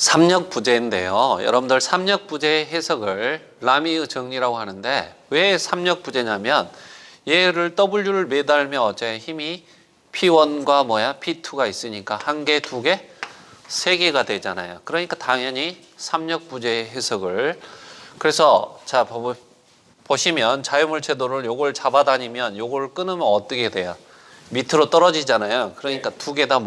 삼력부재인데요. 여러분들 삼력부재 해석을 라미의 정리라고 하는데 왜 삼력부재냐면 얘를 W를 매달면 어째 힘이 P1과 P2가 있으니까 한 개, 두 개, 세 개가 되잖아요. 그러니까 당연히 삼력부재 해석을 그래서 자 보시면 자유물체도를 요걸 잡아다니면 요걸 끊으면 어떻게 돼요? 밑으로 떨어지잖아요. 그러니까 두 개 다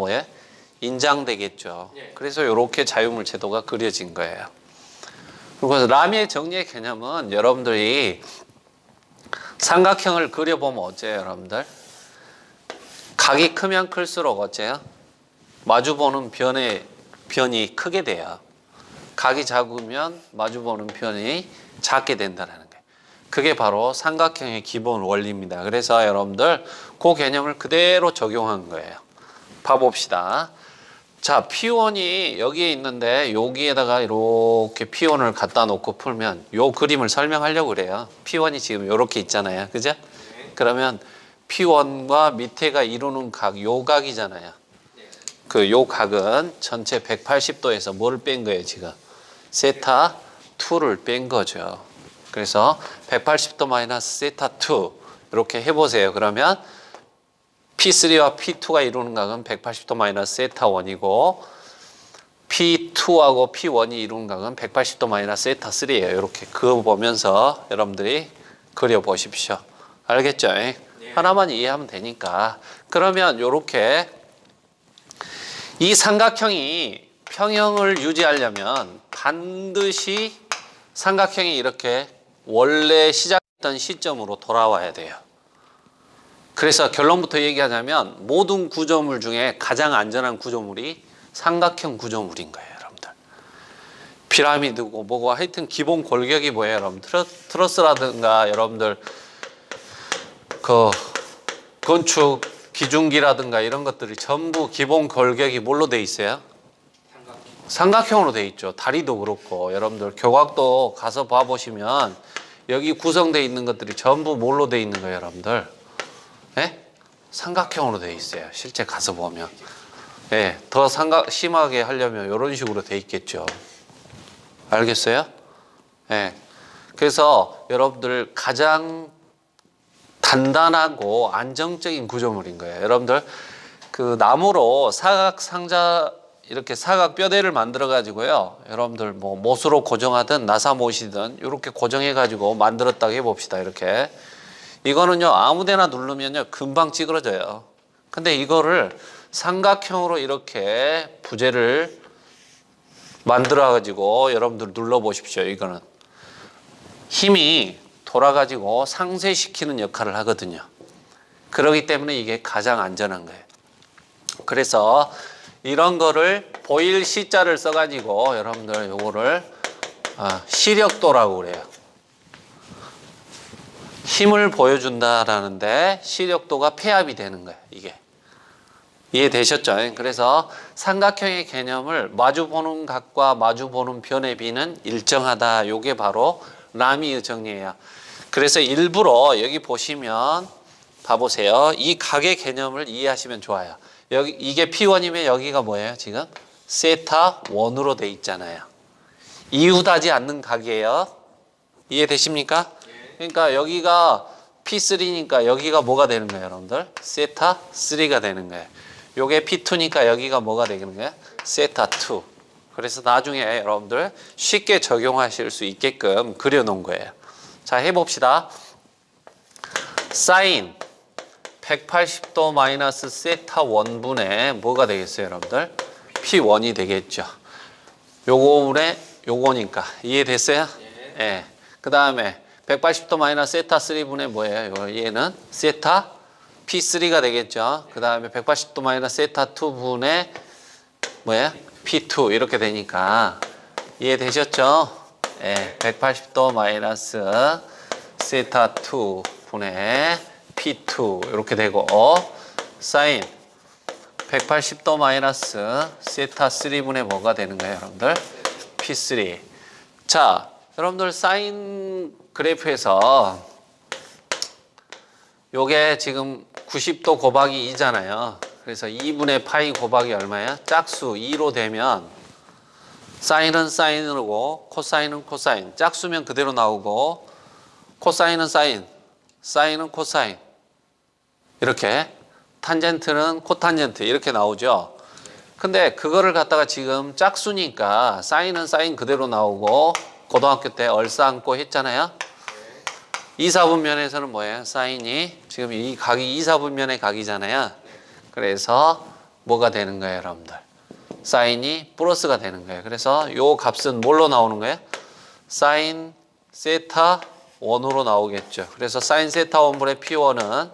인장되겠죠. 그래서 이렇게 자유물체도가 그려진 거예요. 그리고 라미의 정리의 개념은 여러분들이 삼각형을 그려보면 어째요, 여러분들? 각이 크면 클수록 어째요? 마주보는 변이 크게 돼요. 각이 작으면 마주보는 변이 작게 된다는 거예요. 그게 바로 삼각형의 기본 원리입니다. 그래서 여러분들 그 개념을 그대로 적용한 거예요. 봐봅시다. 자, P1이 여기에 있는데 여기에다가 이렇게 P1을 갖다 놓고 풀면 요 그림을 설명하려고 그래요. P1이 지금 이렇게 있잖아요. 그죠? 네. 그러면 P1과 밑에가 이루는 각, 요 각이잖아요. 네. 요 각은 전체 180도에서 뭘 뺀 거예요, 지금? 세타 2를 뺀 거죠. 그래서 180도 마이너스 세타 2 이렇게 해보세요. 그러면 P3와 P2가 이루는 각은 180도 마이너스 세타 1이고 P2하고 P1이 이루는 각은 180도 마이너스 세타 3예요. 이렇게 그어보면서 여러분들이 그려보십시오. 알겠죠? 네. 하나만 이해하면 되니까. 그러면 이렇게 이 삼각형이 평형을 유지하려면 반드시 삼각형이 이렇게 원래 시작했던 시점으로 돌아와야 돼요. 그래서 결론부터 얘기하자면 모든 구조물 중에 가장 안전한 구조물이 삼각형 구조물인 거예요, 여러분들. 피라미드고 뭐고 하여튼 기본 골격이 뭐예요, 여러분? 트러스라든가 여러분들 그 건축 기준기라든가 이런 것들이 전부 기본 골격이 뭘로 돼 있어요? 삼각형으로 돼 있죠. 다리도 그렇고 여러분들 교각도 가서 봐보시면 여기 구성되어 있는 것들이 전부 뭘로 돼 있는 거예요, 여러분들? 예? 삼각형으로 돼 있어요. 실제 가서 보면. 예, 더 심하게 하려면 이런 식으로 돼 있겠죠. 알겠어요? 예. 그래서 여러분들 가장 단단하고 안정적인 구조물인 거예요. 여러분들 그 나무로 사각상자 이렇게 사각 뼈대를 만들어 가지고요. 여러분들 뭐 못으로 고정하든 나사못이든 이렇게 고정해 가지고 만들었다고 해봅시다. 이렇게. 이거는요 아무데나 누르면요 금방 찌그러져요. 근데 이거를 삼각형으로 이렇게 부재를 만들어 가지고 여러분들 눌러 보십시오. 이거는 힘이 돌아 가지고 상쇄시키는 역할을 하거든요. 그렇기 때문에 이게 가장 안전한 거예요. 그래서 이런 거를 보일 C자를 써 가지고 여러분들 요거를 시력도라고 그래요. 힘을 보여준다라는데 시력도가 폐압이 되는 거예요. 이게 이해되셨죠? 그래서 삼각형의 개념을 마주보는 각과 마주보는 변의 비는 일정하다. 요게 바로 라미의 정리예요. 그래서 일부러 여기 보시면 봐보세요. 이 각의 개념을 이해하시면 좋아요. 여기 이게 P1이면 여기가 뭐예요? 지금 세타 1으로 돼 있잖아요. 이웃하지 않는 각이에요. 이해되십니까? 그러니까 여기가 P3니까 여기가 뭐가 되는 거예요, 여러분들? 세타 3가 되는 거예요. 요게 P2니까 여기가 뭐가 되는 거예요? 세타 2. 그래서 나중에 여러분들 쉽게 적용하실 수 있게끔 그려놓은 거예요. 자, 해봅시다. 사인 180도 마이너스 세타 1분의 뭐가 되겠어요, 여러분들? P1이 되겠죠. 요거분의 요거니까. 이해됐어요? 네. 그 다음에 180도 마이너스 세타 3분의 뭐예요? 얘는 세타 P3가 되겠죠. 그 다음에 180도 마이너스 세타 2분의 뭐예요? P2 이렇게 되니까 이해되셨죠? 네. 180도 마이너스 세타 2분의 P2 이렇게 되고 사인 180도 마이너스 세타 3분의 뭐가 되는 거예요, 여러분들? P3. 자, 여러분들 사인 그래프에서 요게 지금 90도 곱하기 2잖아요. 그래서 2분의 파이 곱하기 얼마예요? 짝수 2로 되면 사인은 사인으로, 코사인은 코사인. 짝수면 그대로 나오고, 코사인은 사인, 사인은 코사인. 이렇게, 탄젠트는 코탄젠트 이렇게 나오죠. 근데 그거를 갖다가 지금 짝수니까 사인은 사인 그대로 나오고, 고등학교 때 얼싸안고 했잖아요. 이사분면에서는 뭐예요? 사인이 지금 이 각이 이사분면의 각이잖아요. 그래서 뭐가 되는 거예요, 여러분들? 사인이 플러스가 되는 거예요. 그래서 요 값은 뭘로 나오는 거예요? 사인 세타 1으로 나오겠죠. 그래서 사인 세타 1분의 P1은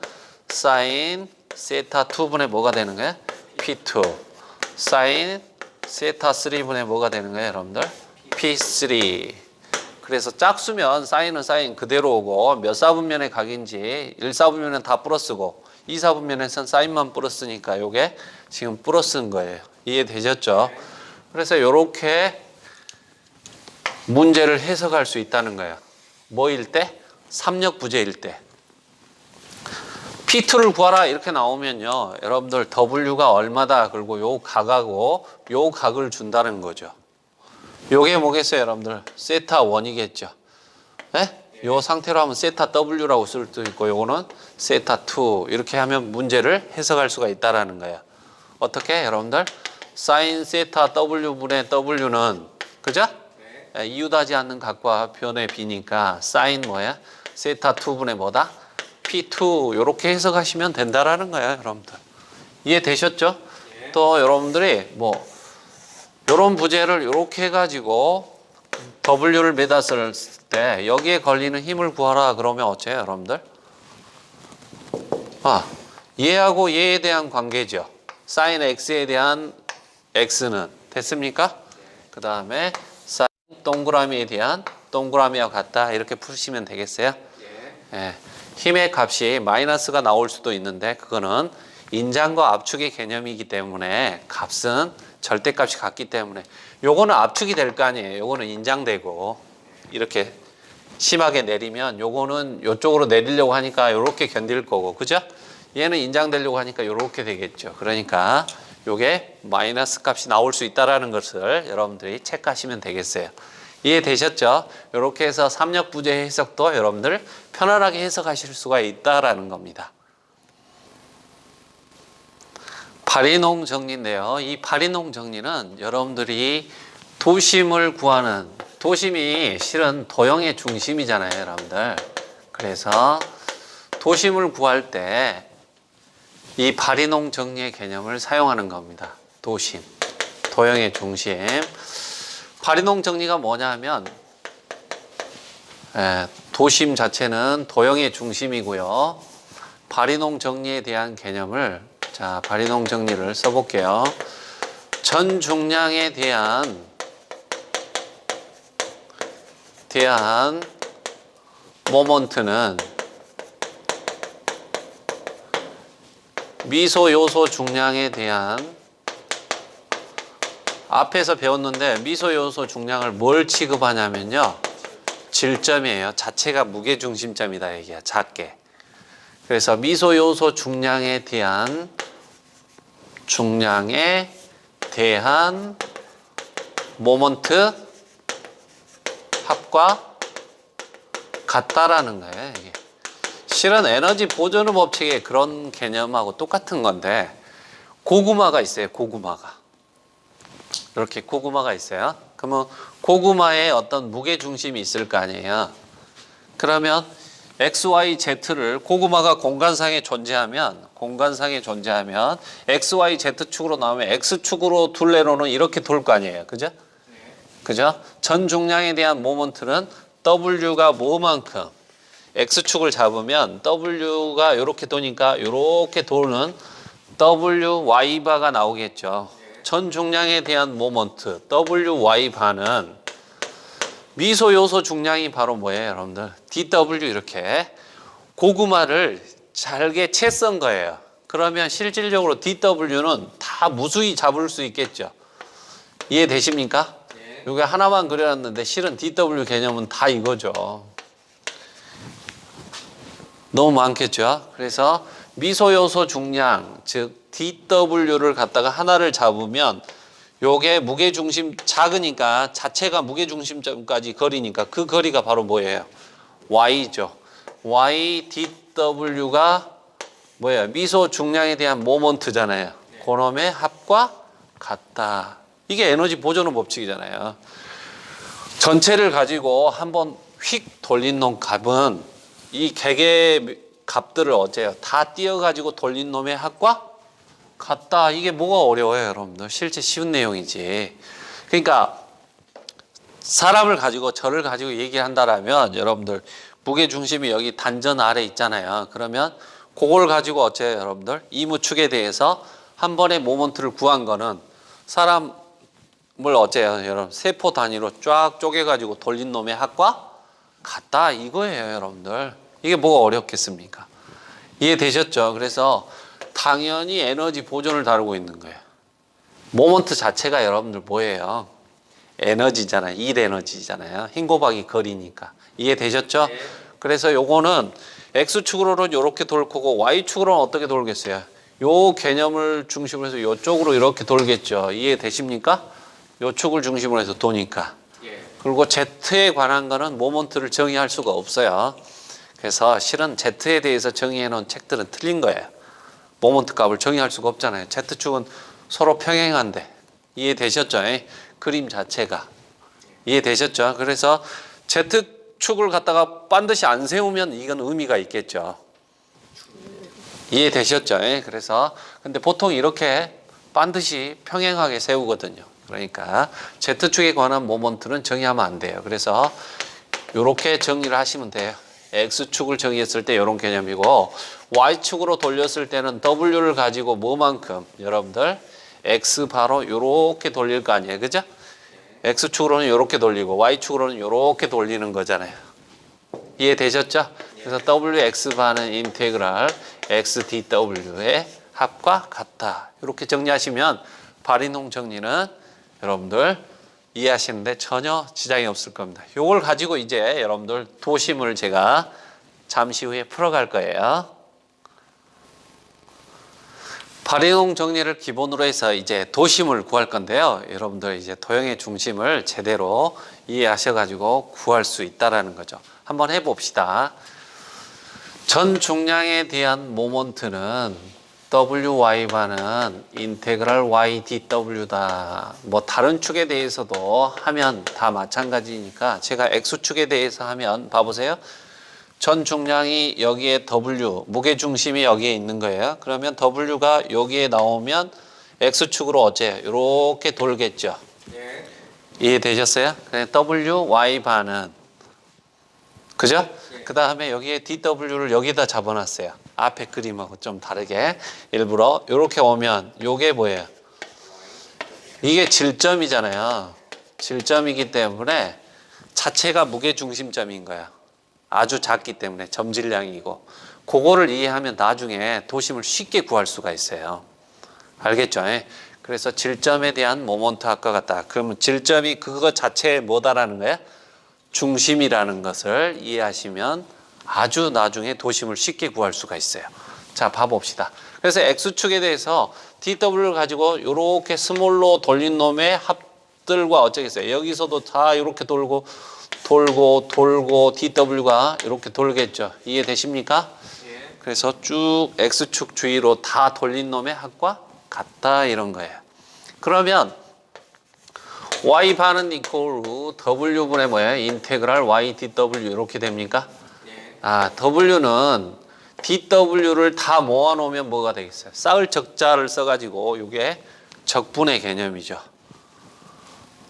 사인 세타 2분의 뭐가 되는 거예요? P2. 사인 세타 3분의 뭐가 되는 거예요, 여러분들? P3. 그래서 짝수면 사인은 사인 그대로 오고 몇 사분면의 각인지 1사분면은 다 플러스고 2사분면에선 사인만 플러스니까 요게 지금 플러스인 거예요. 이해되셨죠? 그래서 이렇게 문제를 해석할 수 있다는 거예요. 뭐일 때? 삼역부재일 때. P2를 구하라 이렇게 나오면요. 여러분들 W가 얼마다 그리고 요 각하고 요 각을 준다는 거죠. 요게 뭐겠어요, 여러분들? 세타 1이겠죠. 네? 요 상태로 하면 세타 W라고 쓸 수도 있고 요거는 세타 2 이렇게 하면 문제를 해석할 수가 있다라는 거예요. 어떻게 여러분들? 사인 세타 W분의 W는 그죠? 네. 이웃하지 않는 각과 변의 B니까 사인 뭐야? 세타 2분의 뭐다? P2 이렇게 해석하시면 된다라는 거예요, 여러분들. 이해되셨죠? 네. 또 여러분들이 뭐 이런 부재를 이렇게 해가지고 W를 매다쓸 때 여기에 걸리는 힘을 구하라 그러면 어째요, 여러분들? 얘하고 얘에 대한 관계죠. 사인 X에 대한 X는 됐습니까? 그 다음에 사인 동그라미에 대한 동그라미와 같다 이렇게 푸시면 되겠어요? 예. 힘의 값이 마이너스가 나올 수도 있는데 그거는 인장과 압축의 개념이기 때문에 값은 절대값이 같기 때문에 요거는 압축이 될 거 아니에요. 요거는 인장되고 이렇게 심하게 내리면 요거는 요쪽으로 내리려고 하니까 요렇게 견딜 거고 그죠? 얘는 인장되려고 하니까 요렇게 되겠죠. 그러니까 요게 마이너스 값이 나올 수 있다는 것을 여러분들이 체크하시면 되겠어요. 이해되셨죠? 이렇게 해서 삼역부재 해석도 여러분들 편안하게 해석하실 수가 있다라는 겁니다. 파리농 정리인데요. 이 파리농 정리는 여러분들이 도심을 구하는 도심이 실은 도형의 중심이잖아요, 여러분들. 그래서 도심을 구할 때 이 파리농 정리의 개념을 사용하는 겁니다. 도심, 도형의 중심. 파리농 정리가 뭐냐 하면 도심 자체는 도형의 중심이고요. 파리농 정리에 대한 개념을 자, 파리농 정리를 써볼게요. 전 중량에 대한 모먼트는 미소 요소 중량에 대한 앞에서 배웠는데 미소 요소 중량을 뭘 취급하냐면요. 질점이에요. 자체가 무게중심점이다 얘기야. 작게. 그래서 미소 요소 중량에 대한 모먼트 합과 같다라는 거예요. 이게. 실은 에너지 보존의 법칙의 그런 개념하고 똑같은 건데 고구마가 있어요. 고구마가. 이렇게 고구마가 있어요. 그러면 고구마에 어떤 무게중심이 있을 거 아니에요. 그러면 X, Y, Z를 고구마가 공간상에 존재하면 X, Y, Z축으로 나오면 X축으로 둘레로는 이렇게 돌 거 아니에요. 그죠? 그죠? 전 중량에 대한 모먼트는 W가 뭐만큼 X축을 잡으면 W가 이렇게 도니까 이렇게 도는 WY바가 나오겠죠. 전 중량에 대한 모먼트 WY바는 미소 요소 중량이 바로 뭐예요, 여러분들? DW 이렇게 고구마를 잘게 채 썬 거예요. 그러면 실질적으로 DW는 다 무수히 잡을 수 있겠죠. 이해되십니까? 네. 이게 하나만 그려놨는데 실은 DW 개념은 다 이거죠. 너무 많겠죠. 그래서 미소 요소 중량 즉 DW를 갖다가 하나를 잡으면 요게 무게중심 작으니까 자체가 무게중심점까지 거리니까 그 거리가 바로 뭐예요? y죠. y dw가 뭐예요? 미소 중량에 대한 모먼트잖아요. 그놈의 합과 같다. 이게 에너지 보존의 법칙이잖아요. 전체를 가지고 한번 휙 돌린 놈 값은 이 개의 값들을 어째요? 다 띄어가지고 돌린 놈의 합과 같다. 이게 뭐가 어려워요, 여러분들? 실제 쉬운 내용이지. 그러니까 사람을 가지고 저를 가지고 얘기한다라면 여러분들 무게중심이 여기 단전 아래 있잖아요. 그러면 그걸 가지고 어째요, 여러분들? 이무축에 대해서 한 번에 모먼트를 구한 거는 사람을 어째요, 여러분? 세포 단위로 쫙 쪼개가지고 돌린 놈의 합과 같다. 이거예요, 여러분들. 이게 뭐가 어렵겠습니까? 이해되셨죠? 그래서 당연히 에너지 보존을 다루고 있는 거예요. 모먼트 자체가 여러분들 뭐예요? 에너지잖아요. 일 에너지잖아요. 흰 곱하기 거리니까. 이해되셨죠? 네. 그래서 요거는 X축으로는 이렇게 돌 거고 Y축으로는 어떻게 돌겠어요? 요 개념을 중심으로 해서 요쪽으로 이렇게 돌겠죠. 이해되십니까? 요 축을 중심으로 해서 도니까. 그리고 Z에 관한 거는 모먼트를 정의할 수가 없어요. 그래서 실은 Z에 대해서 정의해 놓은 책들은 틀린 거예요. 모먼트 값을 정의할 수가 없잖아요. Z축은 서로 평행한데. 이해되셨죠? 그림 자체가. 이해되셨죠? 그래서 Z축을 갖다가 반드시 안 세우면 이건 의미가 있겠죠. 이해되셨죠? 그래서 근데 보통 이렇게 반드시 평행하게 세우거든요. 그러니까 Z축에 관한 모먼트는 정의하면 안 돼요. 그래서 이렇게 정리를 하시면 돼요. X축을 정의했을 때 이런 개념이고 Y축으로 돌렸을 때는 W를 가지고 뭐만큼 여러분들 X 바로 이렇게 돌릴 거 아니에요. 그죠? X축으로는 이렇게 돌리고 Y축으로는 이렇게 돌리는 거잖아요. 이해되셨죠? 그래서 WX바는 인테그랄 XDW의 합과 같다. 이렇게 정리하시면 발인홍 정리는 여러분들 이해하시는데 전혀 지장이 없을 겁니다. 이걸 가지고 이제 여러분들 도심을 제가 잠시 후에 풀어갈 거예요. 발인홍 정리를 기본으로 해서 이제 도심을 구할 건데요. 여러분들 이제 도형의 중심을 제대로 이해하셔가지고 구할 수 있다라는 거죠. 한번 해봅시다. 전 중량에 대한 모먼트는 WY바는 인테그랄 YDW다. 뭐 다른 축에 대해서도 하면 다 마찬가지니까 제가 X축에 대해서 하면 봐보세요. 전 중량이 여기에 W, 무게중심이 여기에 있는 거예요. 그러면 W가 여기에 나오면 X축으로 어째 이렇게 돌겠죠. 네. 이해되셨어요? WY바는 그죠? 네. 그 다음에 여기에 DW를 여기다 잡아놨어요. 앞에 그림하고 좀 다르게 일부러 이렇게 오면 요게 뭐예요? 이게 질점이잖아요. 질점이기 때문에 자체가 무게중심점인 거야. 아주 작기 때문에 점질량이고 그거를 이해하면 나중에 도심을 쉽게 구할 수가 있어요. 알겠죠? 그래서 질점에 대한 모먼트 합과 같다. 그러면 질점이 그거 자체에 뭐다라는 거야? 중심이라는 것을 이해하시면 아주 나중에 도심을 쉽게 구할 수가 있어요. 자, 봐봅시다. 그래서 X축에 대해서 DW를 가지고 이렇게 스몰로 돌린 놈의 합들과 어쩌겠어요. 여기서도 다 이렇게 돌고 DW가 이렇게 돌겠죠. 이해되십니까? 예. 그래서 쭉 X축 주위로 다 돌린 놈의 합과 같다 이런 거예요. 그러면 Y바는 이퀄로 W분의 뭐예요? 인테그랄 YDW 이렇게 됩니까? 아, W는 DW를 다 모아놓으면 뭐가 되겠어요? 쌓을 적자를 써가지고 이게 적분의 개념이죠.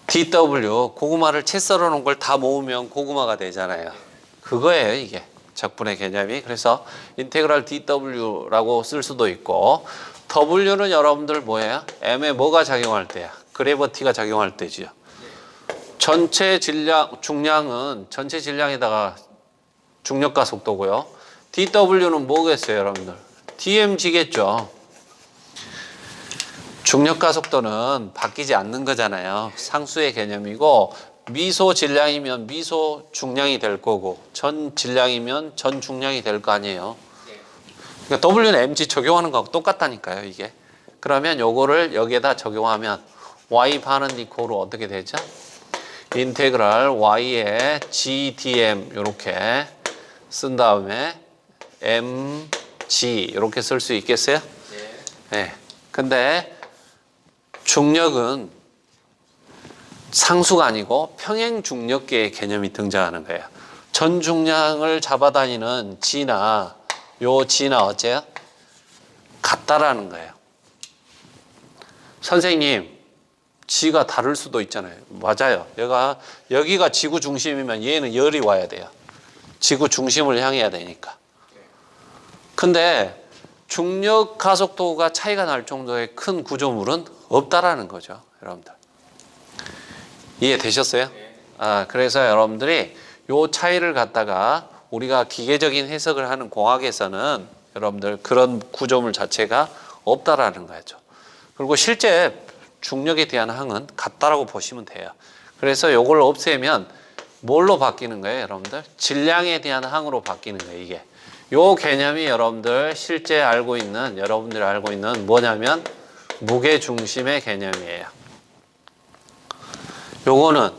DW, 고구마를 채 썰어 놓은 걸 다 모으면 고구마가 되잖아요. 그거예요, 이게. 적분의 개념이. 그래서 인테그랄 DW라고 쓸 수도 있고 W는 여러분들 뭐예요? M에 뭐가 작용할 때야? 그래버티가 작용할 때지요. 전체 질량, 중량은 전체 질량에다가 중력과 속도고요. DW는 뭐겠어요, 여러분들? DMG겠죠. 중력과 속도는 바뀌지 않는 거잖아요. 상수의 개념이고 미소 질량이면 미소 중량이 될 거고 전 질량이면 전 중량이 될 거 아니에요. 그러니까 W는 mg 적용하는 거하고 똑같다니까요, 이게. 그러면 요거를 여기에다 적용하면 y반은 이코로 어떻게 되죠? 인테그랄 y의 gdm 이렇게 쓴 다음에 mg 이렇게 쓸 수 있겠어요? 네. 근데 중력은 상수가 아니고 평행 중력계의 개념이 등장하는 거예요. 전 중량을 잡아다니는 g나 요 g나 어째요? 같다라는 거예요. 선생님, g가 다를 수도 있잖아요. 맞아요. 여기가 지구 중심이면 얘는 열이 와야 돼요. 지구 중심을 향해야 되니까. 근데 중력 가속도가 차이가 날 정도의 큰 구조물은 없다라는 거죠, 여러분들. 이해되셨어요? 그래서 여러분들이 요 차이를 갖다가 우리가 기계적인 해석을 하는 공학에서는 여러분들 그런 구조물 자체가 없다라는 거죠. 그리고 실제 중력에 대한 항은 같다라고 보시면 돼요. 그래서 요걸 없애면 뭘로 바뀌는 거예요, 여러분들? 질량에 대한 항으로 바뀌는 거예요, 이게. 요 개념이 여러분들이 알고 있는 뭐냐면 무게 중심의 개념이에요. 요거는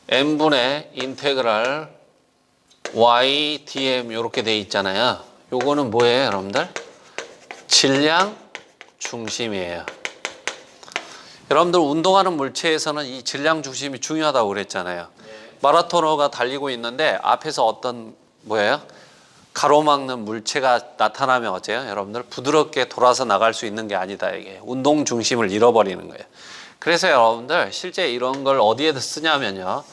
n분의 인테그랄 y dm 이렇게 돼 있잖아요. 요거는 뭐예요, 여러분들? 질량 중심이에요. 여러분들 운동하는 물체에서는 이 질량 중심이 중요하다고 그랬잖아요. 마라토너가 달리고 있는데 앞에서 어떤 뭐예요? 가로막는 물체가 나타나면 어째요? 여러분들 부드럽게 돌아서 나갈 수 있는 게 아니다. 이게 운동 중심을 잃어버리는 거예요. 그래서 여러분들 실제 이런 걸 어디에다 쓰냐면요.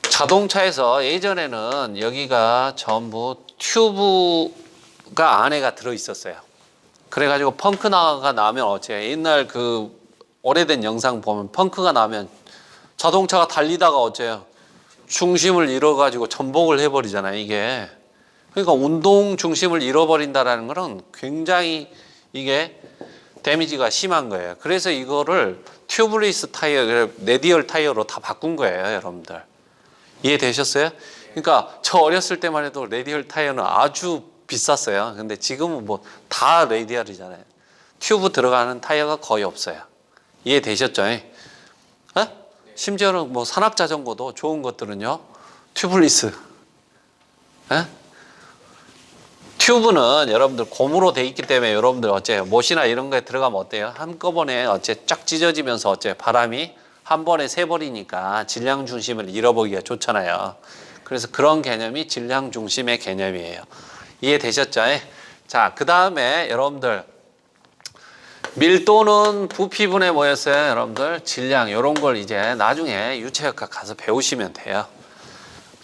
자동차에서 예전에는 여기가 전부 튜브가 안에가 들어 있었어요. 그래가지고 펑크가 나면 어째요? 옛날 그 오래된 영상 보면 펑크가 나면 자동차가 달리다가 어째요? 중심을 잃어가지고 전복을 해버리잖아요, 이게. 그러니까 운동 중심을 잃어버린다는 거는 굉장히 이게 데미지가 심한 거예요. 그래서 이거를 튜브리스 타이어, 레디얼 타이어로 다 바꾼 거예요, 여러분들. 이해되셨어요? 그러니까 저 어렸을 때만 해도 레디얼 타이어는 아주 비쌌어요. 근데 지금은 뭐 다 레디얼이잖아요. 튜브 들어가는 타이어가 거의 없어요. 이해되셨죠? 심지어는 뭐 산악자전거도 좋은 것들은요, 튜브리스. 튜브는 여러분들 고무로 돼 있기 때문에 여러분들 어째요? 못이나 이런 거에 들어가면 어때요? 한꺼번에 어째 쫙 찢어지면서 어째 바람이 한 번에 새버리니까 질량 중심을 잃어버리기가 좋잖아요. 그래서 그런 개념이 질량 중심의 개념이에요. 이해되셨죠? 자, 그 다음에 여러분들 밀도는 부피분에 뭐였어요? 여러분들 질량 이런 걸 이제 나중에 유체역학 가서 배우시면 돼요.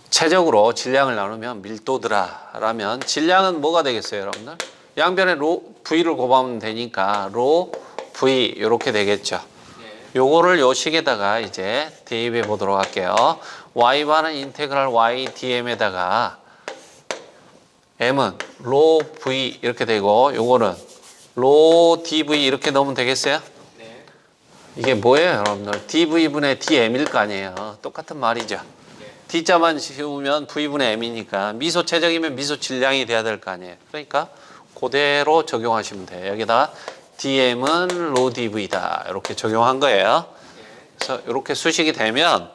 체적으로 질량을 나누면 밀도더라 라면 질량은 뭐가 되겠어요, 여러분들? 양변에 V를 곱하면 되니까 V 이렇게 되겠죠. 요거를 요 식에다가 이제 대입해 보도록 할게요. Y반은 인테그랄 Y dm에다가 M은 V 이렇게 되고 요거는 dV 이렇게 넣으면 되겠어요? 네. 이게 뭐예요, 여러분들? dV분의 dm일 거 아니에요. 똑같은 말이죠. D자만 씌우면 V분의 M이니까 미소 최적이면 미소 질량이 돼야 될 거 아니에요. 그러니까 그대로 적용하시면 돼요. 여기다가 DM은 로 DV다 이렇게 적용한 거예요. 그래서 이렇게 수식이 되면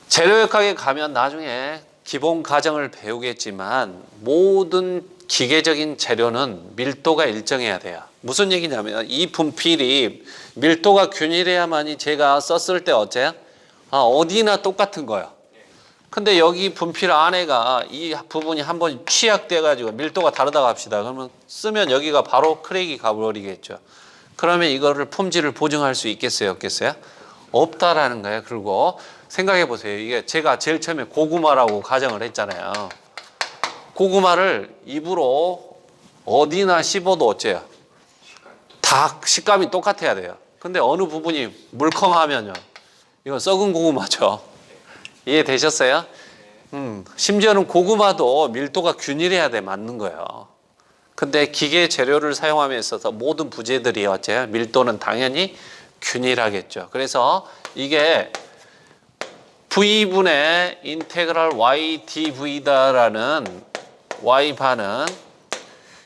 재료역학에 가면 나중에 기본 가정을 배우겠지만 모든 기계적인 재료는 밀도가 일정해야 돼요. 무슨 얘기냐면 이 분필이 밀도가 균일해야만이 제가 썼을 때 어째요? 어디나 똑같은 거예요. 근데 여기 분필 안에가 이 부분이 한번 취약돼 가지고 밀도가 다르다고 합시다. 그러면 쓰면 여기가 바로 크랙이 가버리겠죠. 그러면 이거를 품질을 보증할 수 있겠어요, 없겠어요? 없다라는 거예요. 그리고 생각해 보세요. 이게 제가 제일 처음에 고구마라고 가정을 했잖아요. 고구마를 입으로 어디나 씹어도 어째요? 다 식감이 똑같아야 돼요. 근데 어느 부분이 물컹하면요, 이건 썩은 고구마죠. 이해되셨어요? 심지어는 고구마도 밀도가 균일해야 돼 맞는 거예요. 근데 기계 재료를 사용함에 있어서 모든 부재들이 어째 밀도는 당연히 균일하겠죠. 그래서 이게 V분의 인테그랄 y dV다라는 Y반은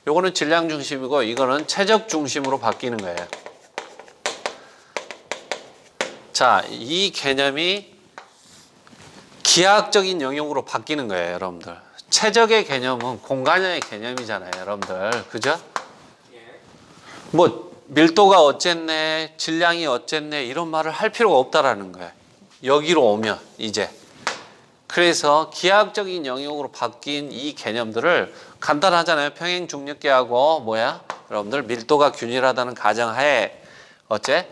요거는 질량 중심이고 이거는 최적 중심으로 바뀌는 거예요. 자, 이 개념이 기하학적인 영역으로 바뀌는 거예요, 여러분들. 최적의 개념은 공간의 개념이잖아요, 여러분들. 그죠? 뭐 밀도가 어쨌네, 질량이 어쨌네 이런 말을 할 필요가 없다라는 거예요. 여기로 오면 이제. 그래서 기하학적인 영역으로 바뀐 이 개념들을 간단하잖아요. 평행 중력계하고 뭐야? 여러분들 밀도가 균일하다는 가정하에 어째?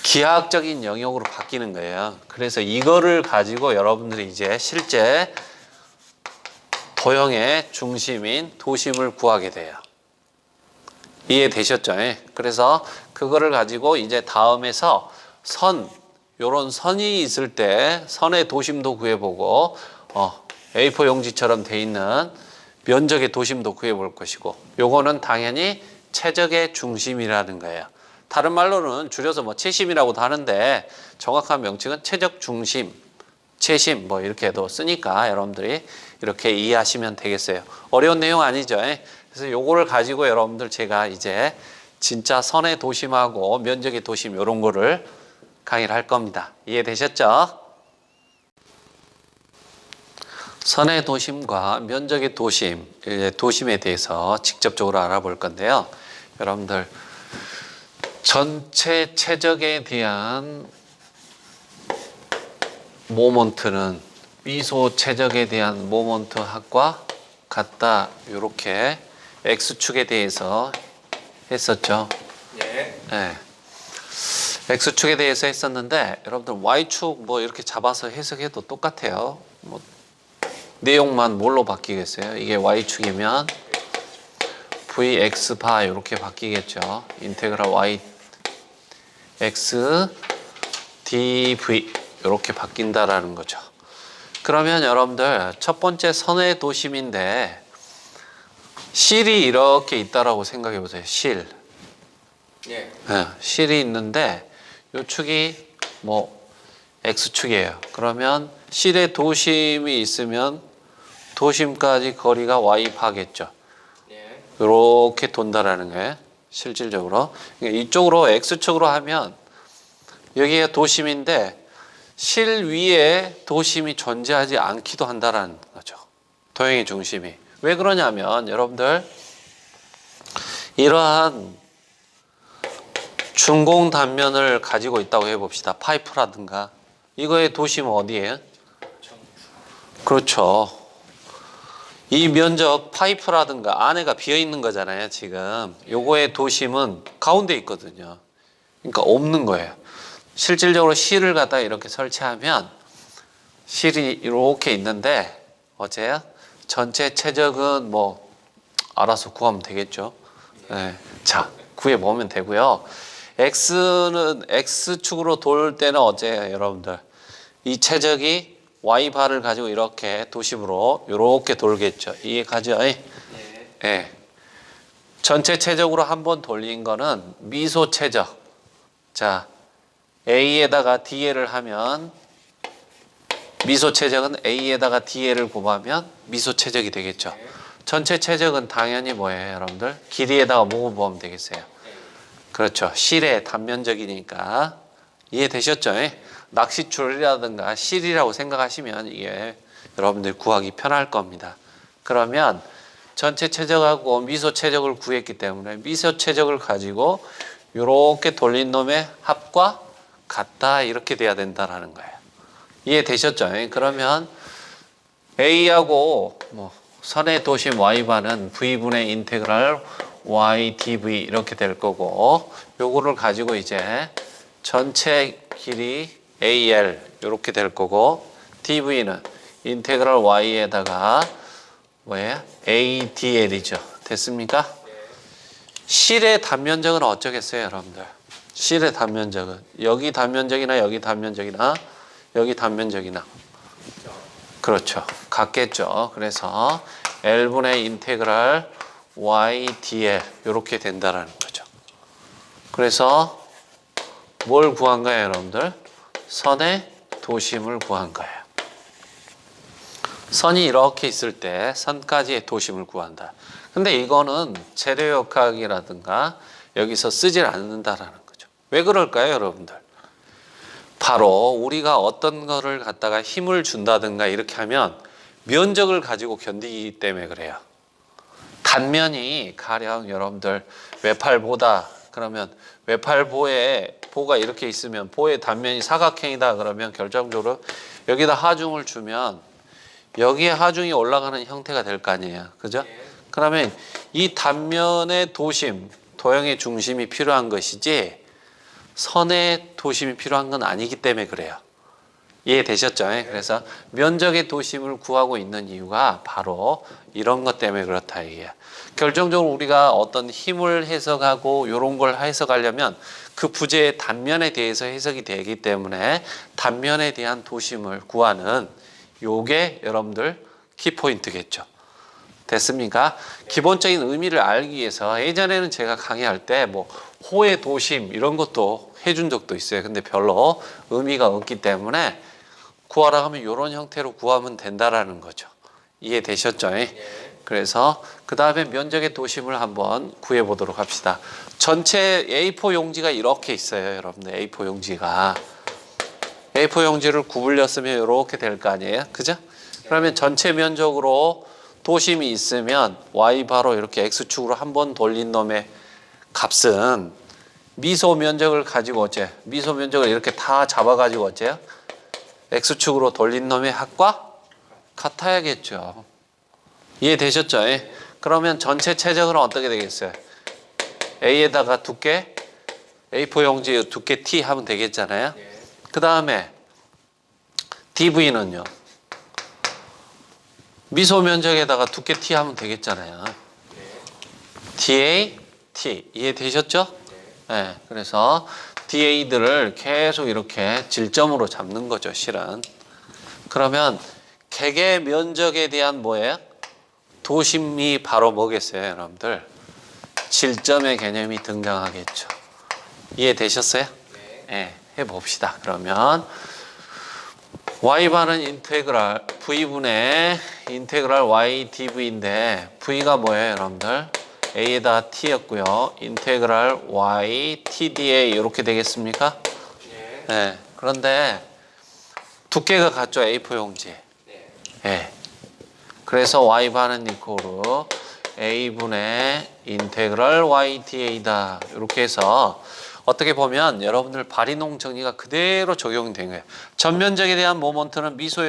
기하학적인 영역으로 바뀌는 거예요. 그래서 이거를 가지고 여러분들이 이제 실제 도형의 중심인 도심을 구하게 돼요. 이해되셨죠? 그래서 그거를 가지고 이제 다음에서 요런 선이 있을 때 선의 도심도 구해보고 A4 용지처럼 돼 있는 면적의 도심도 구해볼 것이고 요거는 당연히 최적의 중심이라는 거예요. 다른 말로는 줄여서 뭐 최심이라고도 하는데 정확한 명칭은 최적 중심, 최심 뭐 이렇게도 쓰니까 여러분들이 이렇게 이해하시면 되겠어요. 어려운 내용 아니죠? 그래서 요거를 가지고 여러분들 제가 이제 진짜 선의 도심하고 면적의 도심 요런 거를 강의를 할 겁니다. 이해되셨죠? 선의 도심과 면적의 도심, 도심에 대해서 직접적으로 알아볼 건데요. 여러분들 전체 최적에 대한 모먼트는 미소 최적에 대한 모먼트 합과 같다. 이렇게 X축에 대해서 했었죠. 네. X축에 대해서 했었는데 여러분들 Y축 뭐 이렇게 잡아서 해석해도 똑같아요. 뭐 내용만 뭘로 바뀌겠어요? 이게 Y축이면 Vx 바 이렇게 바뀌겠죠. 인테그랄 Y X dV 이렇게 바뀐다라는 거죠. 그러면 여러분들 첫 번째 선의 도심인데 실이 이렇게 있다라고 생각해 보세요. 실. 네, 실이 있는데 이 축이 뭐 X축이에요. 그러면 실의 도심이 있으면 도심까지 거리가 Y 파겠죠. 이렇게 돈다라는 거예요. 실질적으로. 그러니까 이쪽으로 X축으로 하면 여기가 도심인데 실 위에 도심이 존재하지 않기도 한다라는 거죠. 도형의 중심이. 왜 그러냐면 여러분들 이러한 준공 단면을 가지고 있다고 해봅시다. 파이프라든가. 이거의 도심은 어디예요? 그렇죠. 이 면적 파이프라든가 안에가 비어있는 거잖아요. 지금 요거의 도심은 가운데 있거든요. 그러니까 없는 거예요. 실질적으로 실을 갖다 이렇게 설치하면 실이 이렇게 있는데 어째요? 전체 최적은 뭐 알아서 구하면 되겠죠. 네. 자, 구해보면 되고요. X는 X축으로 돌 때는 어째요, 여러분들? 이 최적이 Y바를 가지고 이렇게 도심으로 이렇게 돌겠죠. 이해가죠? 네. 전체 최적으로 한번 돌린 거는 미소 최적. 자, A에다가 DL을 하면 미소 최적은 A에다가 DL을 곱하면 미소 최적이 되겠죠. 전체 최적은 당연히 뭐예요, 여러분들? 길이에다가 뭐 곱하면 되겠어요? 그렇죠. 실의 단면적이니까. 이해되셨죠? 낚싯줄이라든가 실이라고 생각하시면 이게 여러분들 구하기 편할 겁니다. 그러면 전체 최적하고 미소 최적을 구했기 때문에 미소 최적을 가지고 이렇게 돌린 놈의 합과 같다 이렇게 돼야 된다라는 거예요. 이해되셨죠? 그러면 A하고 뭐 선의 도심 Y바는 V분의 인테그랄 Y dV 이렇게 될 거고 요거를 가지고 이제 전체 길이 AL 이렇게 될 거고 dV는 인테그랄 Y에다가 뭐예요? ADL이죠. 됐습니까? 실의 단면적은 어쩌겠어요, 여러분들? 실의 단면적은 여기 단면적이나 여기 단면적이나 여기 단면적이나 그렇죠. 같겠죠. 그래서 L분의 인테그랄 Y dL 이렇게 된다라는 거죠. 그래서 뭘 구한 거예요, 여러분들? 선의 도심을 구한 거예요. 선이 이렇게 있을 때 선까지의 도심을 구한다. 근데 이거는 재료역학이라든가 여기서 쓰질 않는다라는 거죠. 왜 그럴까요, 여러분들? 바로 우리가 어떤 거를 갖다가 힘을 준다든가 이렇게 하면 면적을 가지고 견디기 때문에 그래요. 단면이 가령 여러분들 외팔보다 그러면 외팔보에 보가 이렇게 있으면 보의 단면이 사각형이다 그러면 결정적으로 여기다 하중을 주면 여기에 하중이 올라가는 형태가 될 거 아니에요. 그죠? 그러면 이 단면의 도심, 도형의 중심이 필요한 것이지 선의 도심이 필요한 건 아니기 때문에 그래요. 이해되셨죠? 그래서 면적의 도심을 구하고 있는 이유가 바로 이런 것 때문에 그렇다 이게. 결정적으로 우리가 어떤 힘을 해석하고 이런 걸 해석하려면 그 부재의 단면에 대해서 해석이 되기 때문에 단면에 대한 도심을 구하는 요게 여러분들 키포인트겠죠. 됐습니까? 기본적인 의미를 알기 위해서 예전에는 제가 강의할 때 뭐 호의 도심 이런 것도 해준 적도 있어요. 근데 별로 의미가 없기 때문에 구하라 하면 이런 형태로 구하면 된다라는 거죠. 이해되셨죠? 그래서 그 다음에 면적의 도심을 한번 구해 보도록 합시다. 전체 A4 용지가 이렇게 있어요. 여러분들 A4 용지가 A4 용지를 구불렸으면 이렇게 될 거 아니에요? 그죠? 그러면 전체 면적으로 도심이 있으면 Y 바로 이렇게 X축으로 한번 돌린 놈의 값은 미소 면적을 가지고 어째? 미소 면적을 이렇게 다 잡아가지고 어째요? X축으로 돌린 놈의 합과 같아야겠죠. 이해되셨죠? 그러면 전체 최적은 어떻게 되겠어요? A에다가 두께, A4 용지 두께 T 하면 되겠잖아요. 그 다음에 DV는요. 미소 면적에다가 두께 T 하면 되겠잖아요. DA, T. 이해되셨죠? 네. 그래서 DA들을 계속 이렇게 질점으로 잡는 거죠, 실은. 그러면 객의 면적에 대한 뭐예요? 도심이 바로 뭐겠어요, 여러분들? 질점의 개념이 등장하겠죠. 이해되셨어요? 네. 해봅시다. 그러면 Y바는 인테그랄 V분의 인테그랄 Y dV인데 V가 뭐예요, 여러분들? A에다 T였고요. 인테그랄 Y TDA 이렇게 되겠습니까? 네. 그런데 두께가 같죠, A4 용지. 네. 그래서 Y바는 이코르 A분의 인테그랄 Y DA다. 이렇게 해서 어떻게 보면 여러분들 바리농 정리가 그대로 적용이 된 거예요. 전면적에 대한 모먼트는 미소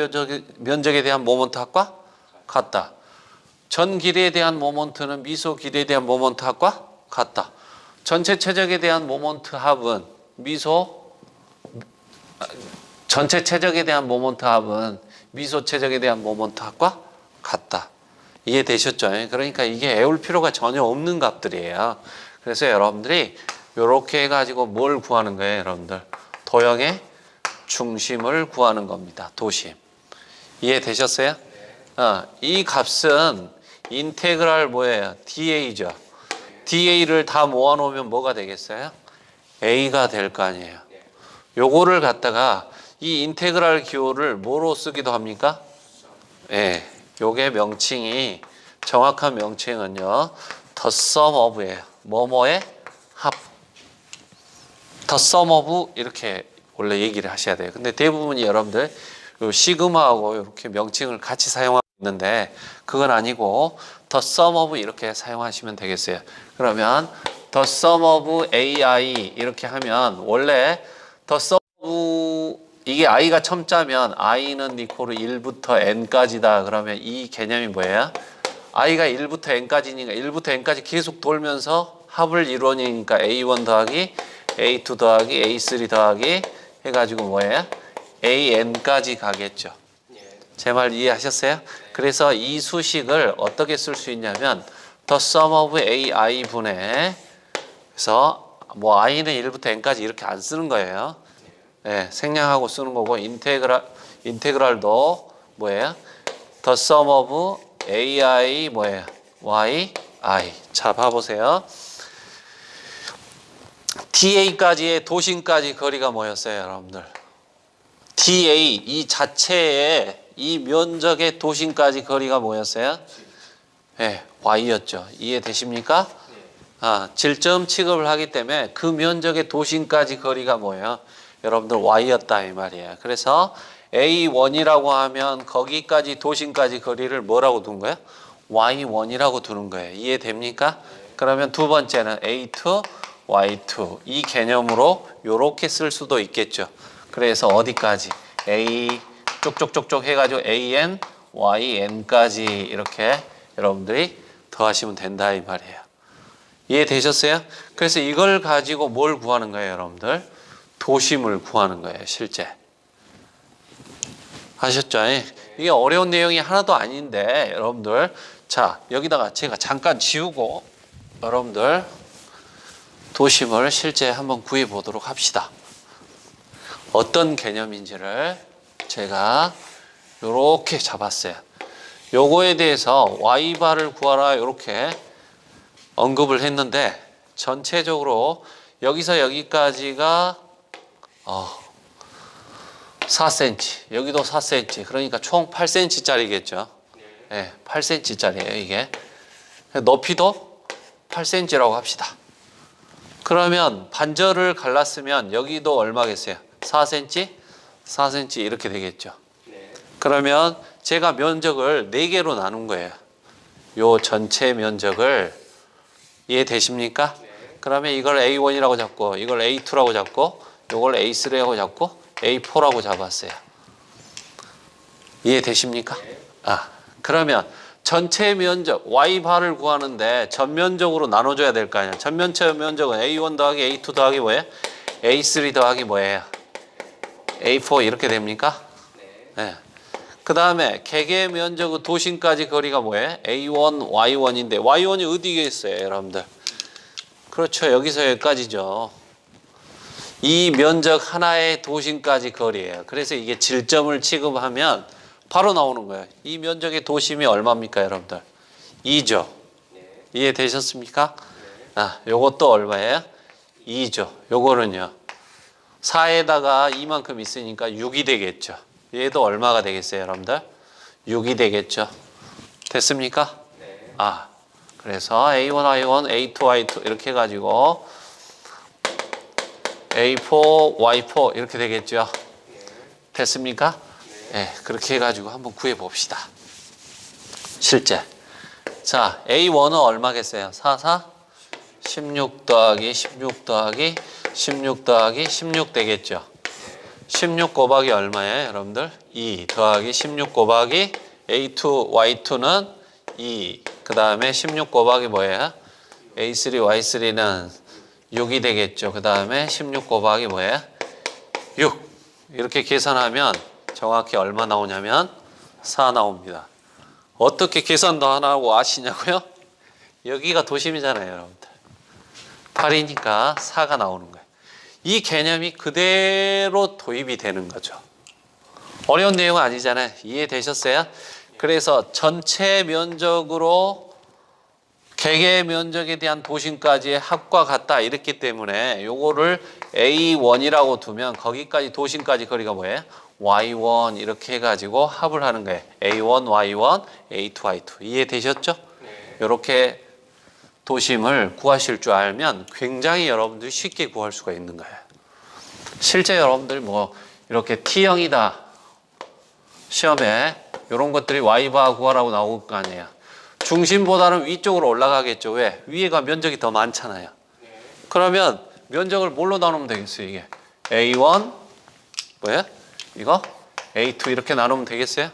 면적에 대한 모먼트 합과 같다. 전 길이에 대한 모먼트는 미소 길이에 대한 모먼트 합과 같다. 전체 최적에 대한 모먼트 합은 전체 최적에 대한 모먼트 합은 미소 최적에 대한 모먼트 합과 같다. 이해되셨죠? 그러니까 이게 애울 필요가 전혀 없는 값들이에요. 그래서 여러분들이 이렇게 해가지고 뭘 구하는 거예요, 여러분들? 도형의 중심을 구하는 겁니다. 도심. 이해되셨어요? 이 값은 인테그랄 뭐예요? DA죠. DA를 다 모아놓으면 뭐가 되겠어요? A가 될 거 아니에요. 요거를 갖다가 이 인테그랄 기호를 뭐로 쓰기도 합니까? 예. 요게 명칭이 정확한 명칭은요. The sum of예요. 뭐뭐의 합. The sum of 이렇게 원래 얘기를 하셔야 돼요. 근데 대부분이 여러분들 요 시그마하고 이렇게 명칭을 같이 사용하고 있는데 그건 아니고 The sum of 이렇게 사용하시면 되겠어요. 그러면 The sum of AI 이렇게 하면 원래 The sum of 이게 i가 첨자면 i는 이코르 1부터 n까지다. 그러면 이 개념이 뭐예요? i가 1부터 n까지니까 1부터 n까지 계속 돌면서 합을 이루어내니까 a1 더하기 a2 더하기 a3 더하기 해가지고 뭐예요? an까지 가겠죠. 제 말 이해하셨어요? 그래서 이 수식을 어떻게 쓸 수 있냐면 the sum of ai 분의 그래서 뭐 i는 1부터 n까지 이렇게 안 쓰는 거예요. 네, 생략하고 쓰는 거고 인테그랄도 뭐예요? The sum of ai 뭐예요? y i. 자, 봐보세요. DA까지의 도심까지 거리가 뭐였어요, 여러분들? DA 이 자체의 이 면적의 도심까지 거리가 뭐였어요? 예, y였죠. 이해되십니까? 질점 취급을 하기 때문에 그 면적의 도심까지 거리가 뭐예요? 여러분들 y였다 이 말이에요. 그래서 A1이라고 하면 거기까지 도심까지 거리를 뭐라고 둔 거예요? y1이라고 두는 거예요. 이해됩니까? 그러면 두 번째는 A2, Y2 이 개념으로 이렇게 쓸 수도 있겠죠. 그래서 어디까지? A 쪽쪽쪽쪽 해가지고 AN, YN까지 이렇게 여러분들이 더하시면 된다 이 말이에요. 이해되셨어요? 그래서 이걸 가지고 뭘 구하는 거예요, 여러분들? 도심을 구하는 거예요, 실제. 아셨죠? 이게 어려운 내용이 하나도 아닌데 여러분들 자 여기다가 제가 잠깐 지우고 여러분들 도심을 실제 한번 구해 보도록 합시다. 어떤 개념인지를 제가 요렇게 잡았어요. 요거에 대해서 y바를 구하라 이렇게 언급을 했는데 전체적으로 여기서 여기까지가 4cm 여기도 4cm 그러니까 총 8cm 짜리겠죠. 네, 8cm 짜리예요 이게. 높이도 8cm라고 합시다. 그러면 반절을 갈랐으면 여기도 얼마겠어요? 4cm? 4cm 이렇게 되겠죠. 그러면 제가 면적을 4개로 나눈 거예요. 요 전체 면적을 이해되십니까? 그러면 이걸 A1이라고 잡고 이걸 A2라고 잡고 이걸 A3라고 잡고 A4라고 잡았어요. 이해되십니까? 그러면 전체 면적 Y바를 구하는데 전면적으로 나눠줘야 될 거 아니야. 전면체 면적은 A1 더하기 A2 더하기 뭐예요? A3 더하기 뭐예요? A4 이렇게 됩니까? 네. 그 다음에 개개 면적의 도심까지 거리가 뭐예요? A1, Y1인데 Y1이 어디에 있어요, 여러분들? 그렇죠. 여기서 여기까지죠. 이 면적 하나의 도심까지 거리예요. 그래서 이게 질점을 취급하면 바로 나오는 거예요. 이 면적의 도심이 얼마입니까, 여러분들? 2죠. 이해되셨습니까? 요것도 얼마예요? 2죠. 요거는요. 4에다가 이만큼 있으니까 6이 되겠죠. 얘도 얼마가 되겠어요, 여러분들? 6이 되겠죠. 됐습니까? 그래서 A1, Y1, A2, Y2 이렇게 해가지고 A4, Y4 이렇게 되겠죠. 됐습니까? 네, 그렇게 해가지고 한번 구해봅시다. 실제. 자, A1은 얼마겠어요? 4, 16 더하기 16 더하기 16 더하기 16 되겠죠. 16 곱하기 얼마예요, 여러분들? 2 더하기 16 곱하기 A2, Y2는 2. 그 다음에 16 곱하기 뭐예요? A3, Y3는 6이 되겠죠. 그 다음에 16 곱하기 뭐예요? 6. 이렇게 계산하면 정확히 얼마 나오냐면 4 나옵니다. 어떻게 계산 더 하나고 아시냐고요? 여기가 도심이잖아요, 여러분들. 8이니까 4가 나오는 거예요. 이 개념이 그대로 도입이 되는 거죠. 어려운 내용은 아니잖아요. 이해되셨어요? 그래서 전체 면적으로 개개 면적에 대한 도심까지의 합과 같다 이랬기 때문에 요거를 A1이라고 두면 거기까지 도심까지 거리가 뭐예요? Y1 이렇게 해가지고 합을 하는 거예요. A1, Y1, A2, Y2 이해되셨죠? 이렇게 도심을 구하실 줄 알면 굉장히 여러분들이 쉽게 구할 수가 있는 거예요. 실제 여러분들 뭐 이렇게 T형이다 시험에 이런 것들이 Y바 구하라고 나올 거 아니에요. 중심보다는 위쪽으로 올라가겠죠. 왜? 위에가 면적이 더 많잖아요. 그러면 면적을 뭘로 나누면 되겠어요? 이게 A1 뭐야? 이거 A2 이렇게 나누면 되겠어요?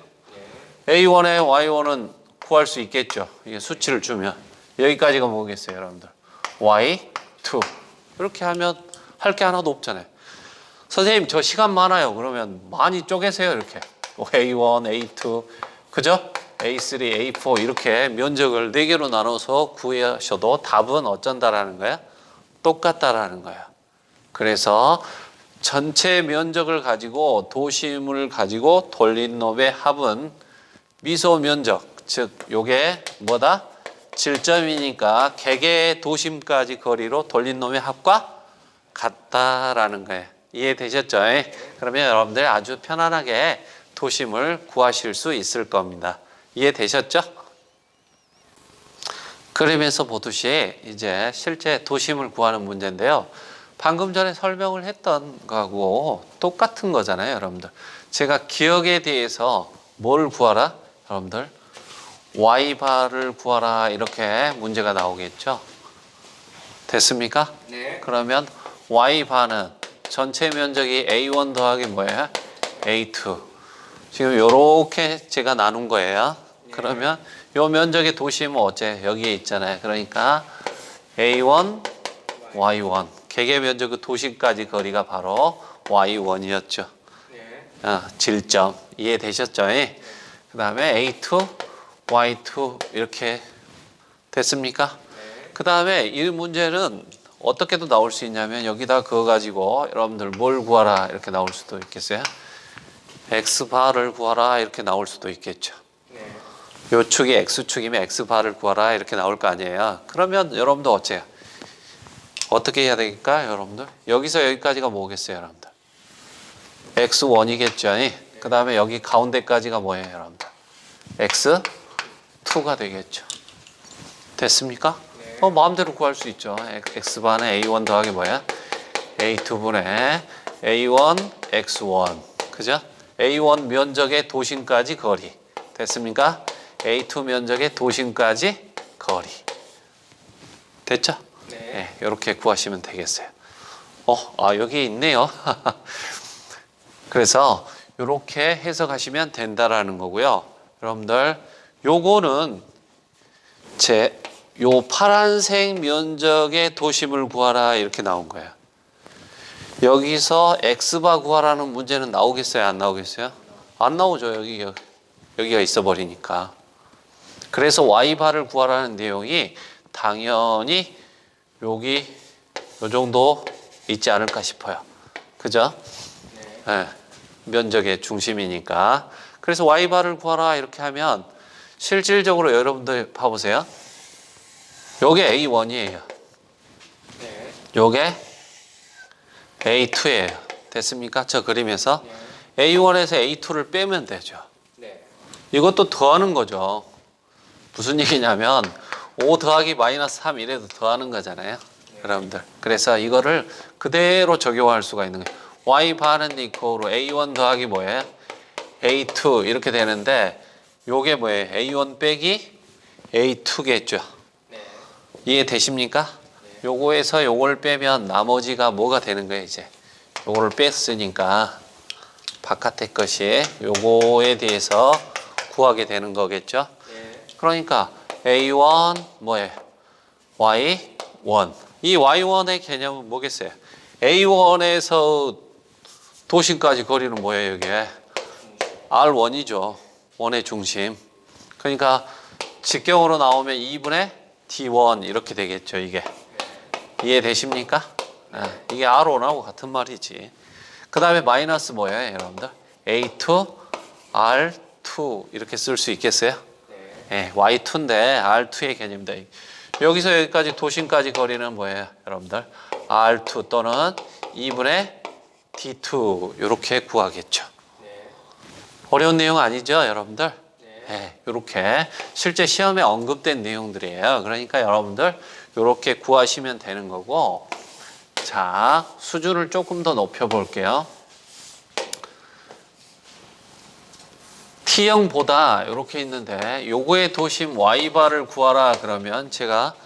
A1에 Y1은 구할 수 있겠죠. 이게 수치를 주면 여기까지가 뭐겠어요, 여러분들? Y2 이렇게 하면 할 게 하나도 없잖아요. 선생님 저 시간 많아요. 그러면 많이 쪼개세요. 이렇게 A1, A2 그죠? A3, A4 이렇게 면적을 4개로 나눠서 구하셔도 답은 어쩐다라는 거야? 똑같다라는 거야. 그래서 전체 면적을 가지고 도심을 가지고 돌린 놈의 합은 미소 면적, 즉 요게 뭐다? 질점이니까 개개의 도심까지 거리로 돌린 놈의 합과 같다라는 거예요. 이해되셨죠? 그러면 여러분들 아주 편안하게 도심을 구하실 수 있을 겁니다. 이해되셨죠? 그림에서 보듯이 이제 실제 도심을 구하는 문제인데요. 방금 전에 설명을 했던 거하고 똑같은 거잖아요, 여러분들. 제가 기억에 대해서 뭘 구하라? 여러분들, Y바를 구하라 이렇게 문제가 나오겠죠. 됐습니까? 네. 그러면 Y바는 전체 면적이 A1 더하기 뭐예요? A2. 지금 이렇게 제가 나눈 거예요. 그러면 요 면적의 도심은 어째? 여기에 있잖아요. 그러니까 A1, Y1. 개개 면적의 도심까지 거리가 바로 Y1이었죠. 네. 질점. 이해되셨죠? 그 다음에 A2, Y2 이렇게 됐습니까? 네. 그 다음에 이 문제는 어떻게도 나올 수 있냐면 여기다 그거 가지고 여러분들 뭘 구하라 이렇게 나올 수도 있겠어요. X바를 구하라 이렇게 나올 수도 있겠죠. 네. 요 축이 X축이면 X바를 구하라 이렇게 나올 거 아니에요. 그러면 여러분들 어째요? 어떻게 해야 되니까 여러분들? 여기서 여기까지가 뭐겠어요, 여러분들? X1이겠죠. 그 다음에 여기 가운데까지가 뭐예요, 여러분들? X2가 되겠죠. 됐습니까? 네. 마음대로 구할 수 있죠. X바는 A1 더하기 뭐야? A2분의 A1, X1. 그죠? A1 면적의 도심까지 거리. 됐습니까? A2 면적의 도심까지 거리. 됐죠? 네. 이렇게 구하시면 되겠어요. 여기 있네요. 그래서 이렇게 해석하시면 된다라는 거고요. 여러분들, 요거는 요 파란색 면적의 도심을 구하라 이렇게 나온 거예요. 여기서 X바 구하라는 문제는 나오겠어요? 안 나오겠어요? 안 나오죠. 여기가 있어 버리니까. 그래서 Y바를 구하라는 내용이 당연히 여기 요 정도 있지 않을까 싶어요. 그죠? 네. 면적의 중심이니까. 그래서 Y바를 구하라 이렇게 하면 실질적으로 여러분들 봐보세요. 요게 A1이에요. 네. 요게 A2예요. 됐습니까? 저 그림에서 A1에서 A2를 빼면 되죠. 네. 이것도 더하는 거죠. 무슨 얘기냐면 5 더하기 마이너스 3 이래도 더하는 거잖아요. 여러분들. 그래서 이거를 그대로 적용할 수가 있는 거예요. Y바는 이퀄로 A1 더하기 뭐예요? A2 이렇게 되는데 요게 뭐예요? A1 빼기 A2겠죠. 네. 이해되십니까? 요거에서 요걸 빼면 나머지가 뭐가 되는 거예요, 이제. 요거를 뺐으니까 바깥의 것이 요거에 대해서 구하게 되는 거겠죠. 네. 그러니까 A1 뭐예요? Y1. 이 Y1의 개념은 뭐겠어요? A1에서 도심까지 거리는 뭐예요, 이게? R1이죠. 원의 중심. 그러니까 직경으로 나오면 2분의 D1 이렇게 되겠죠, 이게. 이해되십니까? 이게 R1하고 같은 말이지. 그 다음에 마이너스 뭐예요, 여러분들? A2, R2 이렇게 쓸 수 있겠어요? 네. Y2인데 R2의 개념입니다. 여기서 여기까지 도심까지 거리는 뭐예요, 여러분들? R2 또는 2분의 D2 이렇게 구하겠죠. 네. 어려운 내용 아니죠, 여러분들? 네. 이렇게 실제 시험에 언급된 내용들이에요. 그러니까 여러분들 이렇게 구하시면 되는 거고, 자, 수준을 조금 더 높여볼게요. T형보다 이렇게 있는데 요거의 도심 Y바를 구하라 그러면 제가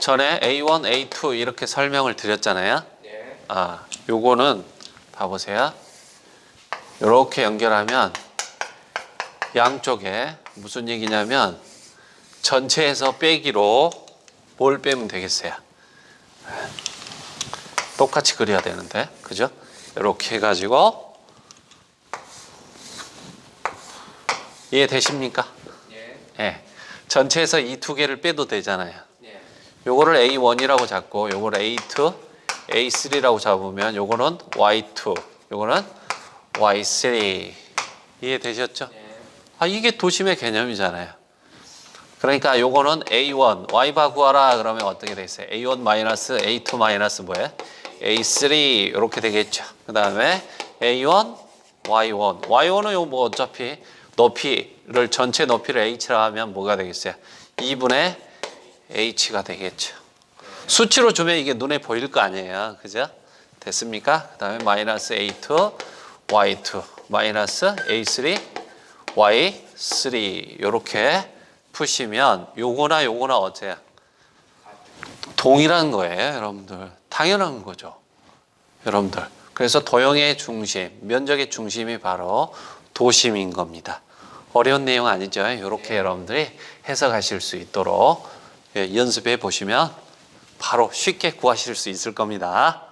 전에 A1, A2 이렇게 설명을 드렸잖아요. 네. 요거는 봐보세요. 이렇게 연결하면 양쪽에 무슨 얘기냐면 전체에서 빼기로 뭘 빼면 되겠어요? 똑같이 그려야 되는데, 그죠? 이렇게 해가지고 이해되십니까? 네. 전체에서 이 두 개를 빼도 되잖아요. 네. 요거를 A1이라고 잡고 요거를 A2, A3라고 잡으면 요거는 Y2, 요거는 Y3. 이해되셨죠? 네. 이게 도심의 개념이잖아요. 그러니까 요거는 A1, Y바 구하라 그러면 어떻게 되겠어요? A1 마이너스 A2 마이너스 뭐예요? A3 이렇게 되겠죠. 그 다음에 A1, Y1. Y1은 요 뭐 어차피 높이를 전체 높이를 h라 하면 뭐가 되겠어요? 2분의 h가 되겠죠. 수치로 주면 이게 눈에 보일 거 아니에요. 그죠? 됐습니까? 그 다음에 마이너스 a2 y2 마이너스 a3 y3 이렇게 푸시면 요거나 요거나 어때요? 동일한 거예요, 여러분들. 당연한 거죠, 여러분들. 그래서 도형의 중심, 면적의 중심이 바로 도심인 겁니다. 어려운 내용 아니죠? 이렇게 여러분들이 해석하실 수 있도록 연습해 보시면 바로 쉽게 구하실 수 있을 겁니다.